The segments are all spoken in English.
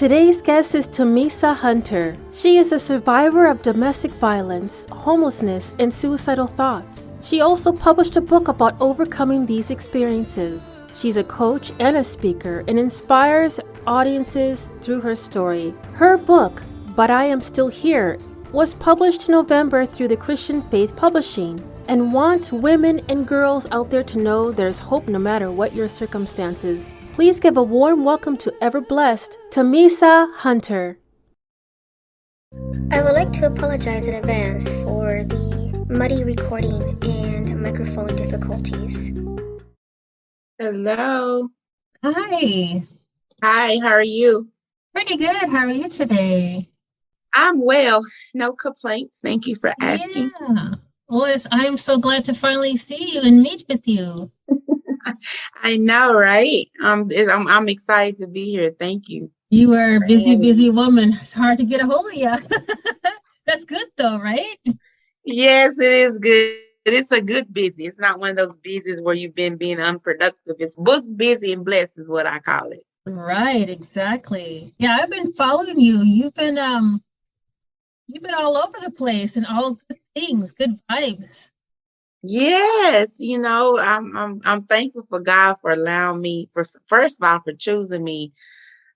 Today's guest is Tamisa Hunter. She is a survivor of domestic violence, homelessness, and suicidal thoughts. She also published a book about overcoming these experiences. She's a coach and a speaker and inspires audiences through her story. Her book, But I Am Still Here, was published in November through the Christian Faith Publishing, and want women and girls out there to know there's hope no matter what your circumstances. Please give a warm welcome to ever blessed Tamisa Hunter. I would like to apologize in advance for the muddy recording and microphone difficulties. Hello. Hi. Hi, how are you? Pretty good. How are you today? I'm well. No complaints. Thank you for asking. Yeah. Well, I'm so glad to finally see you and meet with you. I know, right? I'm excited to be here. Thank you. You are a busy woman. It's hard to get a hold of you. That's good though, right? Yes, it is good. It's a good busy. It's not one of those busies where you've been being unproductive. It's book busy and blessed is what I call it. Right, exactly. Yeah, I've been following you. You've been all over the place and all good things, good vibes. Yes, I'm thankful for God for allowing me, first of all, for choosing me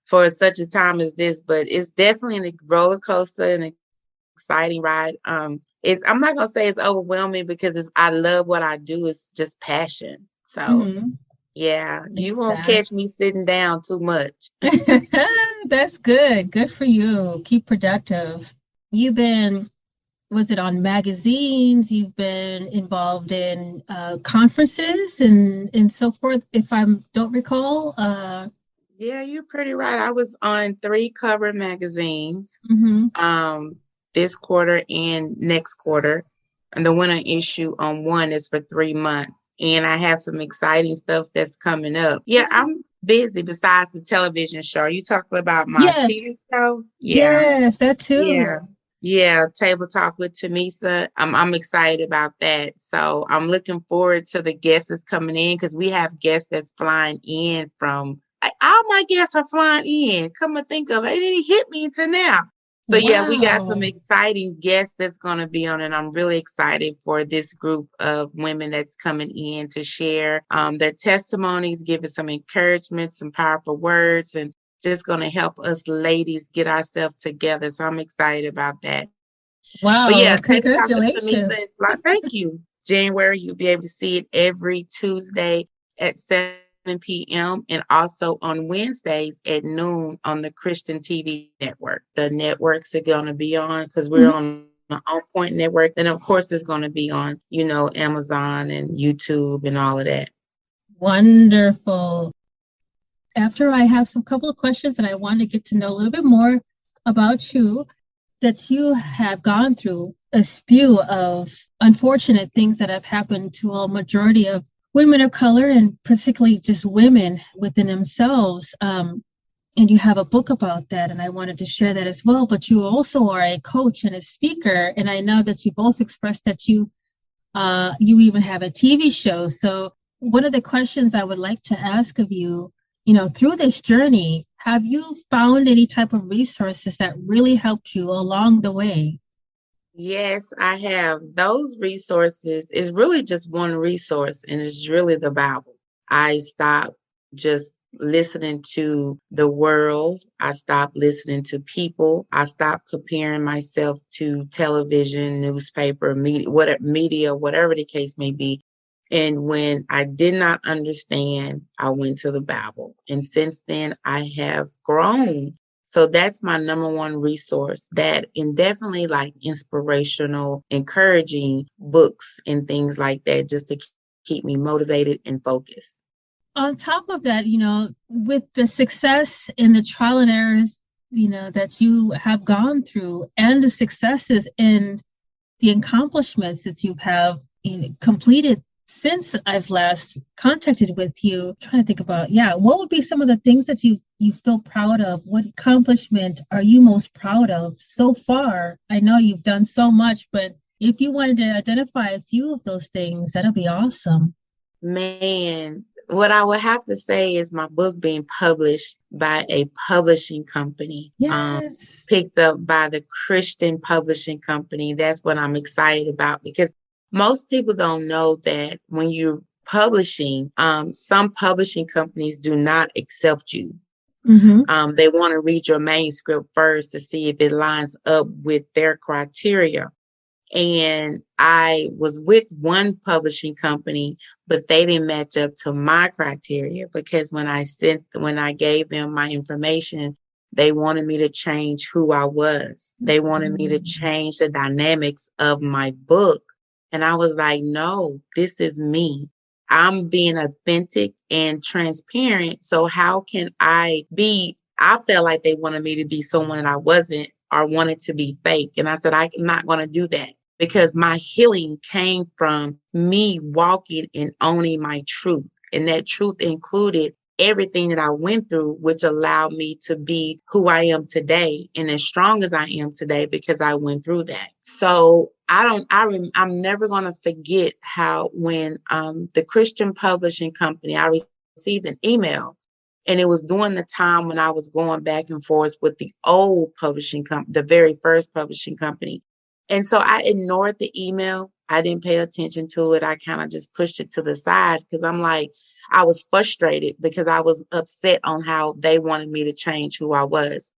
for such a time as this. But it's definitely a roller coaster and an exciting ride. I'm not gonna say it's overwhelming because I love what I do. It's just passion. So yeah, you won't catch me sitting down too much. That's good. Good for you. Keep productive. Was it on magazines? You've been involved in conferences and so forth, if I don't recall. Yeah, you're pretty right. I was on 3 cover magazines this quarter and next quarter. And the winter issue on 1 is for 3 months. And I have some exciting stuff that's coming up. Yeah, I'm busy besides the television show. Are you talking about my TV show? Yeah. Yes, that too. Yeah, Table Talk with Tamisa. I'm excited about that. So I'm looking forward to the guests that's coming in because we have guests that's flying in from, all my guests are flying in. Come and think of it, it didn't hit me until now. So yeah, we got some exciting guests that's going to be on, and I'm really excited for this group of women that's coming in to share their testimonies, give us some encouragement, some powerful words, and just going to help us ladies get ourselves together. So I'm excited about that. Wow. But yeah, congratulations. Thank you. January, you'll be able to see it every Tuesday at 7 p.m. and also on Wednesdays at noon on the Christian TV network. The networks are going to be on because we're on the On Point network. And of course, it's going to be on, Amazon and YouTube and all of that. Wonderful. After I have some couple of questions and I want to get to know a little bit more about you, that you have gone through a spew of unfortunate things that have happened to a majority of women of color and particularly just women within themselves. And you have a book about that, and I wanted to share that as well. But you also are a coach and a speaker, and I know that you've also expressed that you even have a TV show. So one of the questions I would like to ask of you, through this journey, have you found any type of resources that really helped you along the way? Yes, I have. Those resources is really just one resource, and it's really the Bible. I stopped just listening to the world. I stopped listening to people. I stopped comparing myself to television, newspaper, media, whatever the case may be. And when I did not understand, I went to the Bible. And since then, I have grown. So that's my number one resource, that, and definitely like inspirational, encouraging books and things like that, just to keep me motivated and focused. On top of that, with the success and the trial and errors, that you have gone through, and the successes and the accomplishments that you have completed since I've last contacted with you, I'm trying to think about, what would be some of the things that you feel proud of? What accomplishment are you most proud of so far? I know you've done so much, but if you wanted to identify a few of those things, that'll be awesome. Man, What I would have to say is my book being published by a publishing company, Yes. picked up by the Christian Publishing Company. That's what I'm excited about, because most people don't know that when you're publishing, some publishing companies do not accept you. They want to read your manuscript first to see if it lines up with their criteria. And I was with one publishing company, but they didn't match up to my criteria, because when I gave them my information, they wanted me to change who I was. They wanted me to change the dynamics of my book. And I was like, no, this is me. I'm being authentic and transparent. So how can I felt like they wanted me to be someone I wasn't, or wanted to be fake. And I said, I'm not going to do that, because my healing came from me walking and owning my truth. And that truth included everything that I went through, which allowed me to be who I am today and as strong as I am today, because I went through that. So I'm never going to forget how when the Christian Publishing Company, I received an email. And it was during the time when I was going back and forth with the old publishing company, the very first publishing company. And so I ignored the email. I didn't pay attention to it. I kind of just pushed it to the side, because I'm like, I was frustrated because I was upset on how they wanted me to change who I was.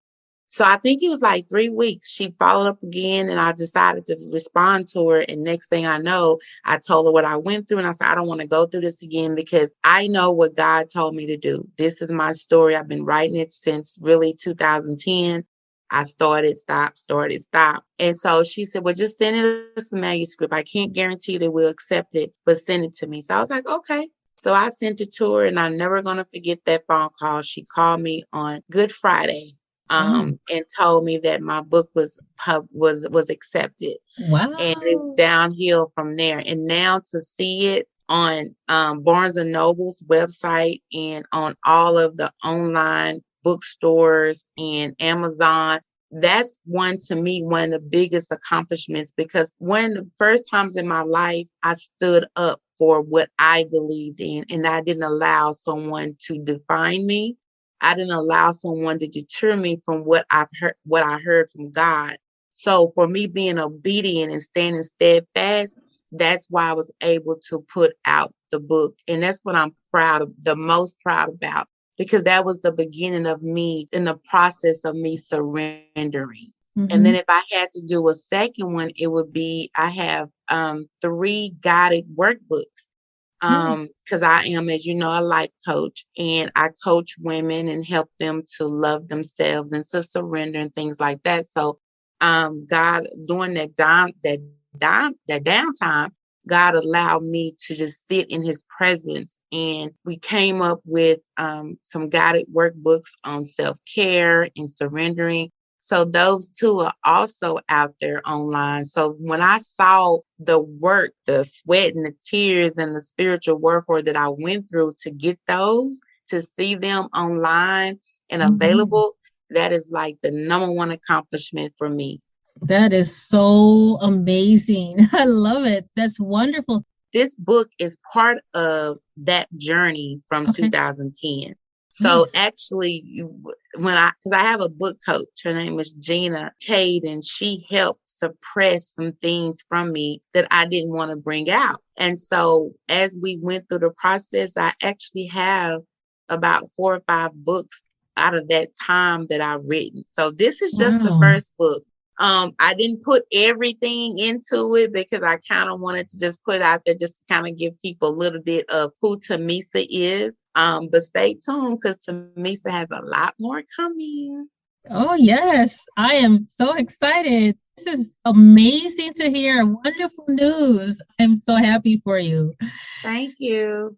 So I think it was like 3 weeks. She followed up again, and I decided to respond to her. And next thing I know, I told her what I went through. And I said, I don't want to go through this again, because I know what God told me to do. This is my story. I've been writing it since really 2010. I started, stop. And so she said, well, just send us a manuscript. I can't guarantee that we'll accept it, but send it to me. So I was like, okay. So I sent it to her, and I'm never going to forget that phone call. She called me on Good Friday. And told me that my book was accepted. Wow. And it's downhill from there. And now to see it on Barnes and Noble's website and on all of the online bookstores and Amazon, that's one of the biggest accomplishments, because one of the first times in my life, I stood up for what I believed in, and I didn't allow someone to define me. I didn't allow someone to deter me from what I heard from God. So for me being obedient and standing steadfast, that's why I was able to put out the book. And that's what I'm the most proud about, because that was the beginning of me in the process of me surrendering. And then if I had to do a second one, it would be, I have 3 guided workbooks. Because I am, as you know, a life coach, and I coach women and help them to love themselves and to surrender and things like that. So, God, during that downtime, God allowed me to just sit in His presence, and we came up with some guided workbooks on self-care and surrendering. So those 2 are also out there online. So when I saw the work, the sweat and the tears and the spiritual warfare that I went through to get those, to see them online and available, that is like the number one accomplishment for me. That is so amazing. I love it. That's wonderful. This book is part of that journey from 2010. So actually, because I have a book coach, her name is Gina Cade, and she helped suppress some things from me that I didn't want to bring out. And so as we went through the process, I actually have about 4 or 5 books out of that time that I've written. So this is just the first book. I didn't put everything into it, because I kind of wanted to just put it out there, just to kind of give people a little bit of who Tamisa is. But stay tuned, because Tamisa has a lot more coming. Oh, yes. I am so excited. This is amazing to hear. Wonderful news. I'm so happy for you. Thank you.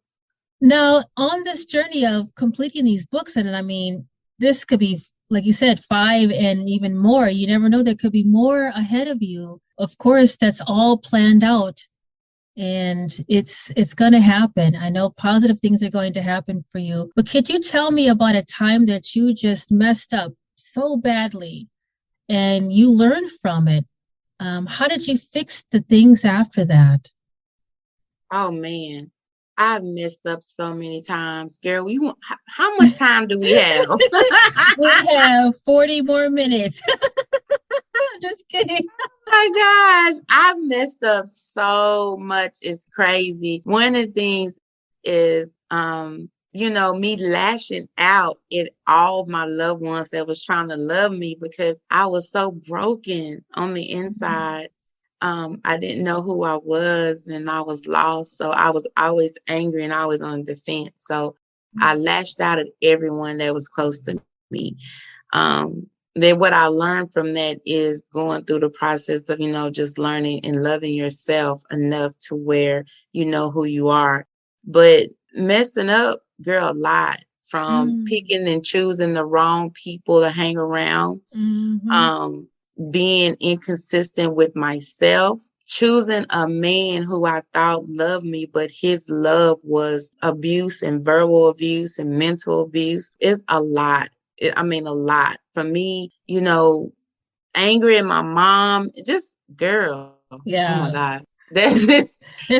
Now, on this journey of completing these books, and I mean, this could be, like you said, 5 and even more. You never know, there could be more ahead of you. Of course, that's all planned out. And it's going to happen. I know positive things are going to happen for you. But could you tell me about a time that you just messed up so badly and you learned from it? How did you fix the things after that? Oh, man. I've messed up so many times. Girl, how much time do we have? We have 40 more minutes. Just kidding. My gosh, I've messed up so much. It's crazy. One of the things is, me lashing out at all my loved ones that was trying to love me because I was so broken on the inside. I didn't know who I was and I was lost. So I was always angry and always on defense. So I lashed out at everyone that was close to me. Then what I learned from that is going through the process of, just learning and loving yourself enough to where you know who you are. But messing up, girl, a lot from picking and choosing the wrong people to hang around, being inconsistent with myself, choosing a man who I thought loved me, but his love was abuse and verbal abuse and mental abuse. It's a lot. A lot. For me, angry at my mom, just girl. Yeah. Oh my God. There's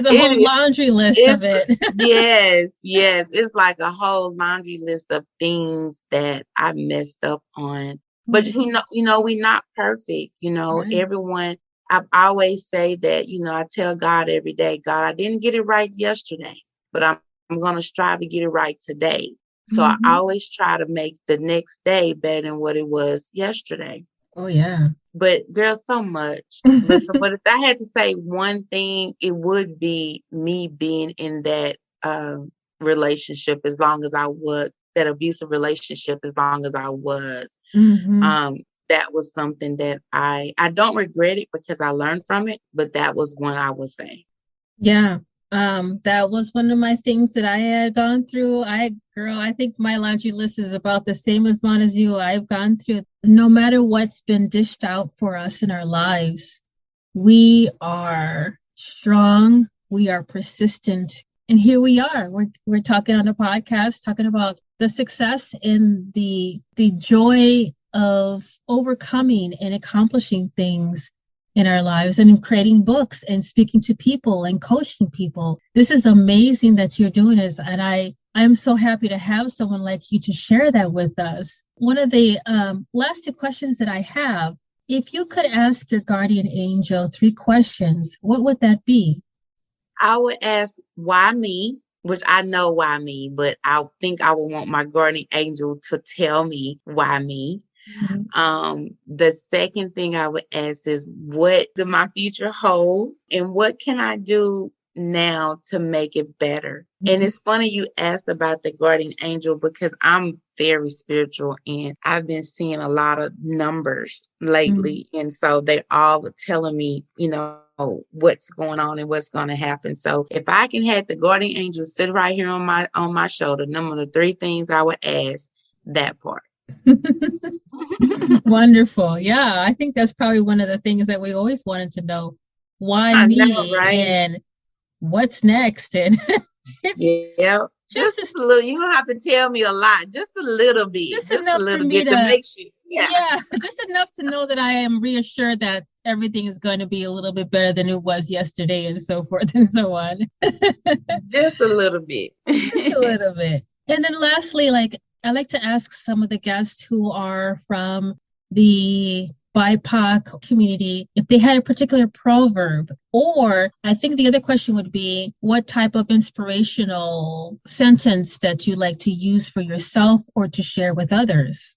a whole laundry list of it. Yes. It's like a whole laundry list of things that I messed up on. But we're not perfect. Right. Everyone, I always say that, I tell God every day, God, I didn't get it right yesterday, but I'm gonna strive to get it right today. So I always try to make the next day better than what it was yesterday. Oh, yeah. But girl, so much. But if I had to say one thing, it would be me being in that relationship as long as I was, that abusive relationship as long as I was. That was something that I don't regret it because I learned from it, but that was one I would say. Yeah. That was one of my things that I had gone through. I think my laundry list is about the same amount as you. I've gone through, no matter what's been dished out for us in our lives, we are strong, we are persistent, and here we are. We're talking on a podcast, talking about the success and the joy of overcoming and accomplishing things in our lives and in creating books and speaking to people and coaching people. This is amazing that you're doing this. And I'm so happy to have someone like you to share that with us. One of the last two questions that I have, if you could ask your guardian angel 3 questions, what would that be? I would ask, why me? Which I know why me, but I think I would want my guardian angel to tell me why me. The second thing I would ask is, what do my future holds and what can I do now to make it better? And it's funny you asked about the guardian angel because I'm very spiritual and I've been seeing a lot of numbers lately. And so they all are telling me, what's going on and what's going to happen. So if I can have the guardian angel sit right here on my shoulder, number the 3 things I would ask, that part. Wonderful. Yeah, I think that's probably one of the things that we always wanted to know. Why me? Know, right? And what's next? And just a little. You don't have to tell me a lot. Just a little bit. Just a little bit to make sure. Yeah, just enough to know that I am reassured that everything is going to be a little bit better than it was yesterday, and so forth and so on. Just a little bit. Just a little bit. And then lastly, I like to ask some of the guests who are from the BIPOC community if they had a particular proverb, or I think the other question would be what type of inspirational sentence that you like to use for yourself or to share with others.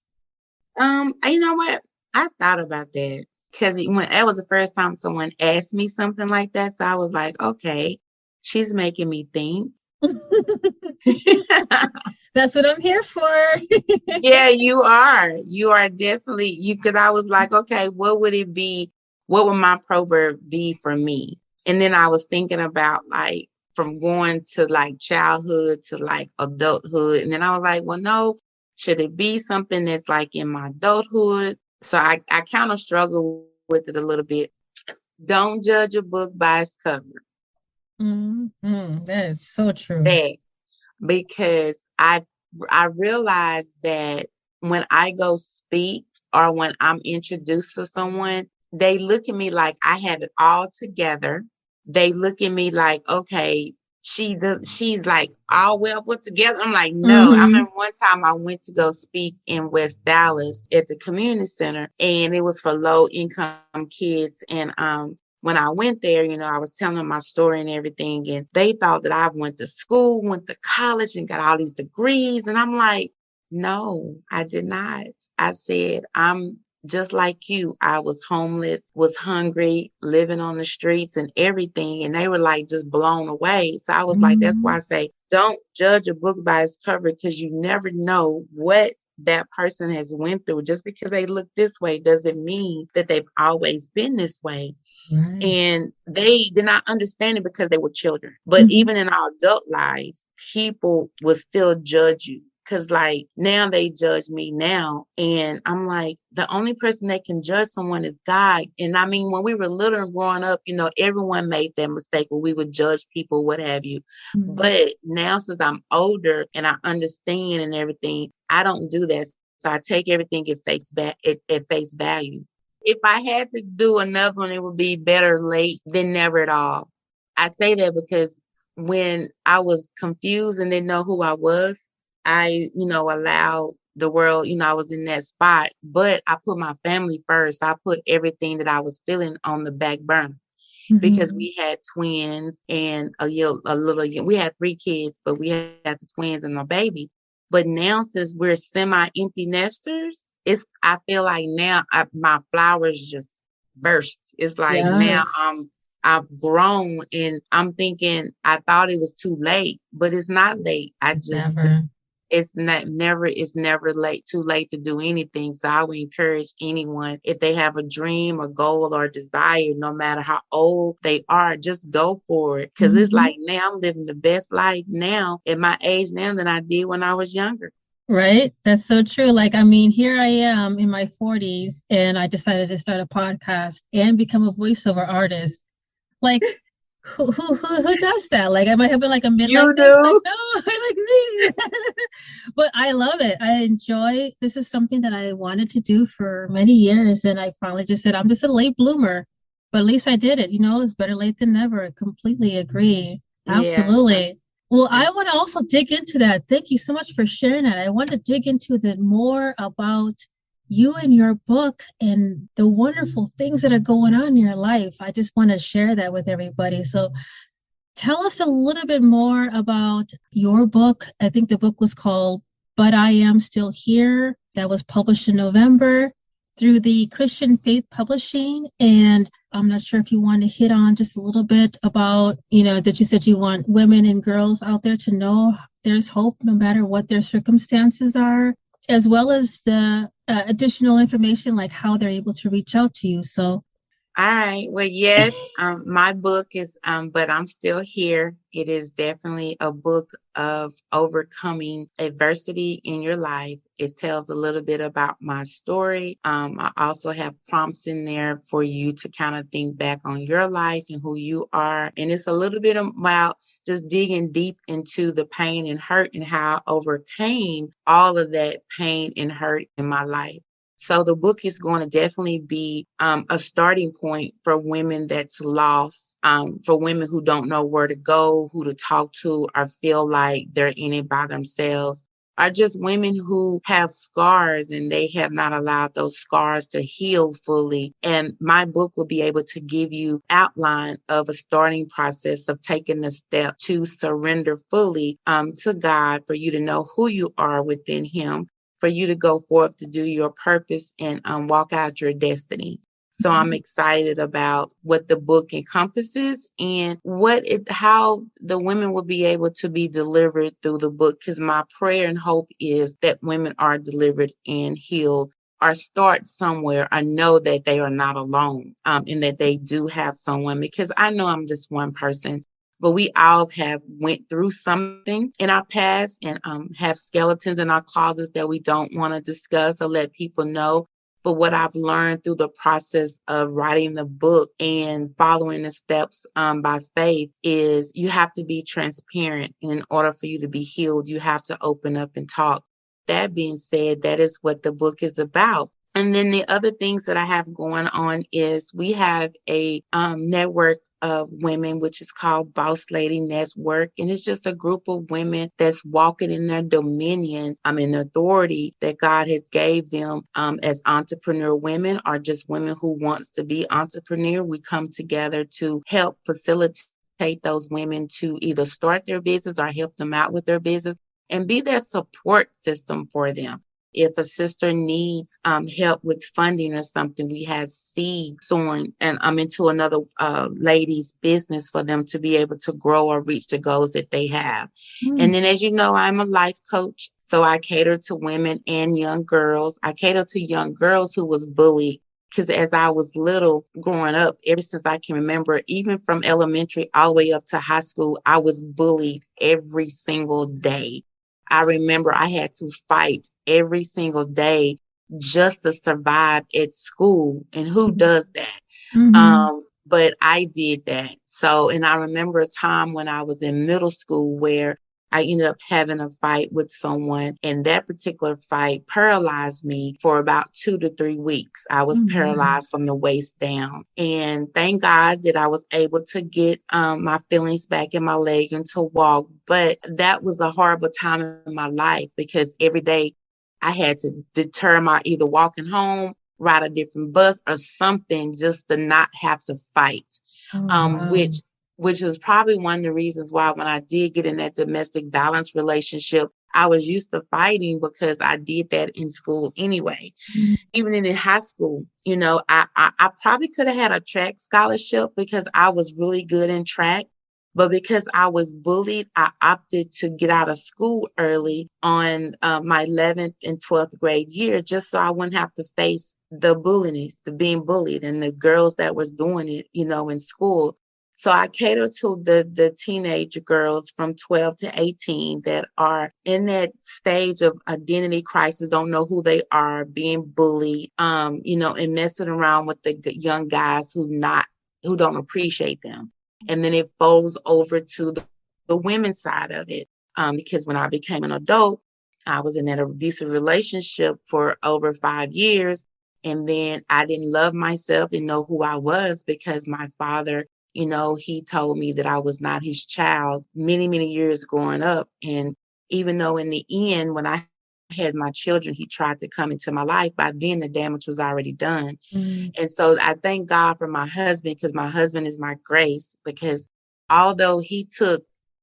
You know what? I thought about that because when that was the first time someone asked me something like that, so I was like, okay, she's making me think. That's what I'm here for. Yeah, you are. You are definitely because I was like, okay, what would it be? What would my proverb be for me? And then I was thinking about from going to childhood to adulthood. And then I was like, well, no, should it be something that's in my adulthood? So I kind of struggle with it a little bit. Don't judge a book by its cover. That is so true. Because I realized that when I go speak or when I'm introduced to someone, they look at me like I have it all together. They look at me like, okay, she's like all well put together. I'm like, no. I Mm-hmm. remember one time I went to go speak in West Dallas at the community center, and it was for low income kids. And when I went there, I was telling them my story and everything, and they thought that I went to school, went to college, and got all these degrees. And I'm like, no, I did not. I said, I'm just like you. I was homeless, was hungry, living on the streets and everything. And they were like just blown away. So I was like, that's why I say, don't judge a book by its cover, because you never know what that person has went through. Just because they look this way doesn't mean that they've always been this way. Right. And they did not understand it because they were children. But even in our adult lives, people will still judge you. Cause like now they judge me now. And I'm like, the only person that can judge someone is God. And I mean, when we were little and growing up, everyone made that mistake where we would judge people, what have you. But now since I'm older and I understand and everything, I don't do that. So I take everything at face value. If I had to do another one, it would be better late than never at all. I say that because when I was confused and didn't know who I was, I, allowed the world, I was in that spot, but I put my family first. I put everything that I was feeling on the back burner because we had twins and we had 3 kids, but we had the twins and my baby. But now since we're semi-empty nesters, I feel like now my flowers just burst. It's like now Yes. I've grown and I'm thinking I thought it was too late, but it's not late. Never. It's never too late to do anything. So I would encourage anyone, if they have a dream, a goal, or a desire, no matter how old they are, just go for it. Cause it's like now I'm living the best life now at my age now than I did when I was younger. Right? That's so true. Like, I mean, here I am in my 40s and I decided to start a podcast and become a voiceover artist. Like, who does that? Like, am I having like a midlife You thing? Like, do? no, like me. But I love it. I enjoy, this is something that I wanted to do for many years. And I finally just said, I'm just a late bloomer, but at least I did it. It's better late than never. I completely agree. Yeah. Absolutely. Well, I want to also dig into that. Thank you so much for sharing that. I want to dig into that more about you and your book and the wonderful things that are going on in your life. I just want to share that with everybody. So tell us a little bit more about your book. I think the book was called But I Am Still Here. That was published in November through the Christian Faith Publishing. And I'm not sure if you want to hit on just a little bit about, that you said you want women and girls out there to know there's hope no matter what their circumstances are, as well as the additional information like how they're able to reach out to you. So All right. Well, yes, my book is But I'm Still Here. It is definitely a book of overcoming adversity in your life. It tells a little bit about my story. I also have prompts in there for you to kind of think back on your life and who you are. And it's a little bit about just digging deep into the pain and hurt and how I overcame all of that pain and hurt in my life. So the book is going to definitely be a starting point for women that's lost, for women who don't know where to go, who to talk to, or feel like they're in it by themselves, or just women who have scars and they have not allowed those scars to heal fully. And my book will be able to give you outline of a starting process of taking the step to surrender fully to God, for you to know who you are within Him, for you to go forth to do your purpose and walk out your destiny. So I'm excited about what the book encompasses and how the women will be able to be delivered through the book. Because my prayer and hope is that women are delivered and healed, or start somewhere, or know that they are not alone, and that they do have someone. Because I know I'm just one person, but we all have went through something in our past and have skeletons in our closets that we don't want to discuss or let people know. But what I've learned through the process of writing the book and following the steps by faith is you have to be transparent. And in order for you to be healed, you have to open up and talk. That being said, that is what the book is about. And then the other things that I have going on is we have a network of women, which is called Boss Lady Network. And it's just a group of women that's walking in their dominion, in authority that God has gave them as entrepreneur women, or just women who wants to be entrepreneur. We come together to help facilitate those women to either start their business or help them out with their business and be their support system for them. If a sister needs help with funding or something, we have seed sown and I'm into another lady's business for them to be able to grow or reach the goals that they have. And then, as you know, I'm a life coach. So I cater to women and young girls. I cater to young girls who was bullied. Because as I was little growing up, ever since I can remember, even from elementary all the way up to high school, I was bullied every single day. I remember I had to fight every single day just to survive at school. And who does that? But I did that. So, and I remember a time when I was in middle school where I ended up having a fight with someone, and that particular fight paralyzed me for about 2 to 3 weeks. I was paralyzed from the waist down. And thank God that I was able to get my feelings back in my leg and to walk. But that was a horrible time in my life because every day I had to deter my either walking home, ride a different bus or something just to not have to fight. Which is probably one of the reasons why when I did get in that domestic violence relationship, I was used to fighting because I did that in school anyway. Even in high school, I probably could have had a track scholarship because I was really good in track. But because I was bullied, I opted to get out of school early on my 11th and 12th grade year, just so I wouldn't have to face the bullying, the being bullied and the girls that was doing it, in school. So I cater to the teenage girls from 12 to 18 that are in that stage of identity crisis, don't know who they are, being bullied, and messing around with the young guys who don't appreciate them. And then it folds over to the women's side of it. Because when I became an adult, I was in that abusive relationship for over 5 years. And then I didn't love myself and know who I was because my father, he told me that I was not his child many, many years growing up. And even though in the end, when I had my children, he tried to come into my life, by then the damage was already done. And so I thank God for my husband because my husband is my grace, because although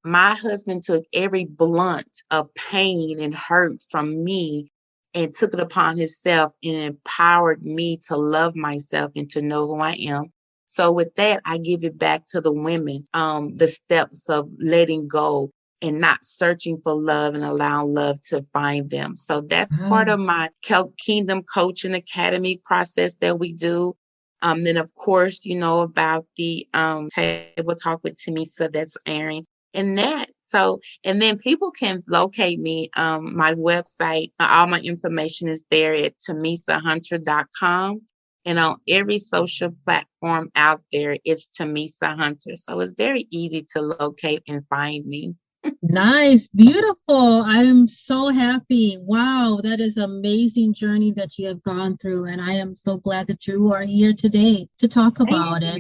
my husband took every blunt of pain and hurt from me and took it upon himself and empowered me to love myself and to know who I am. So with that, I give it back to the women, the steps of letting go and not searching for love and allowing love to find them. So that's part of my Kingdom Coaching Academy process that we do. Then, of course, about the Table Talk with Tamisa that's airing and that. So, and then people can locate me. My website, all my information is there at TamisaHunter.com. And on every social platform out there, it's Tamisa Hunter. So it's very easy to locate and find me. Nice, beautiful. I am so happy. Wow, that is an amazing journey that you have gone through. And I am so glad that you are here today to talk about it.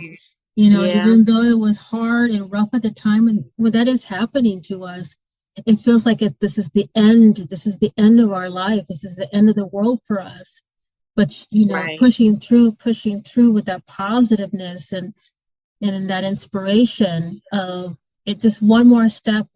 Even though it was hard and rough at the time, and when that is happening to us, it feels like this is the end. This is the end of our life. This is the end of the world for us. But, Right. pushing through with that positiveness and that inspiration of it, just one more step.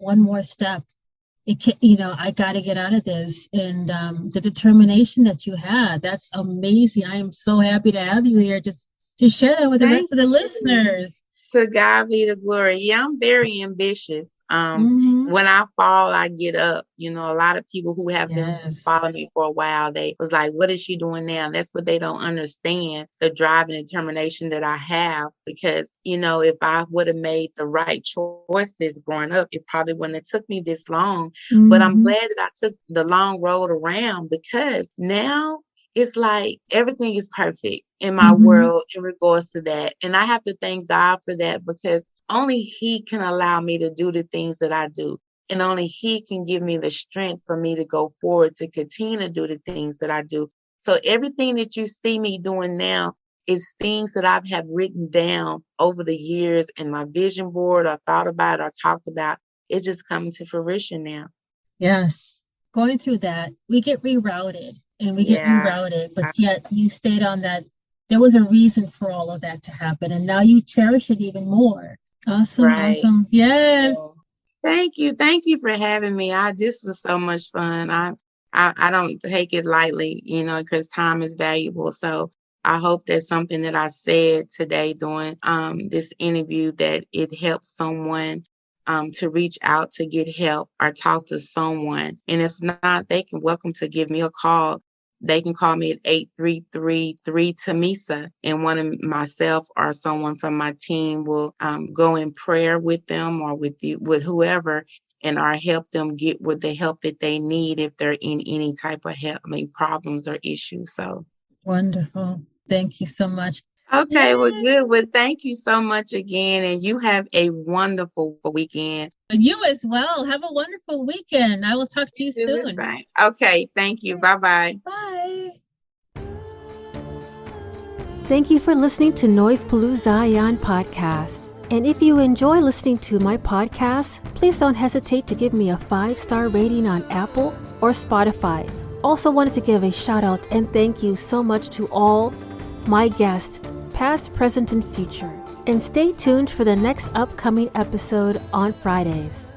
It can, I got to get out of this. And the determination that you had, that's amazing. I am so happy to have you here just to share that with the rest of the listeners. To God be the glory. Yeah, I'm very ambitious. When I fall, I get up. A lot of people who have been following me for a while, they was like, what is she doing now? And that's what they don't understand, the drive and determination that I have. Because, if I would have made the right choices growing up, it probably wouldn't have took me this long. But I'm glad that I took the long road around, because now it's like everything is perfect in my world in regards to that. And I have to thank God for that, because only He can allow me to do the things that I do. And only He can give me the strength for me to go forward, to continue to do the things that I do. So everything that you see me doing now is things that I have written down over the years in my vision board, or thought about, or talked about. It's just coming to fruition now. Yes. Going through that, we get rerouted Yeah. but yet you stayed on that. There was a reason for all of that to happen, and now you cherish it even more. Awesome, Right. awesome. Yes. Thank you. Thank you for having me. This was so much fun. I don't take it lightly, because time is valuable. So I hope that something that I said today during this interview, that it helps someone to reach out to get help or talk to someone. And if not, they can welcome to give me a call. They can call me at 833-3-Tamisa, and one of myself or someone from my team will go in prayer with them, or with whoever, and or help them get with the help that they need if they're in any type of help, problems or issues. So Wonderful. Thank you so much. okay, Yay. well, good. Well, thank you so much again, and you have a wonderful weekend. And you as well. Have a wonderful weekend. I will talk to you soon. Okay, thank you. Bye-bye. Bye. Thank you for listening to Noise Paloo Zion podcast. And if you enjoy listening to my podcast, please don't hesitate to give me a 5-star rating on Apple or Spotify. Also wanted to give a shout out and thank you so much to all my guests, past, present, and future. And stay tuned for the next upcoming episode on Fridays.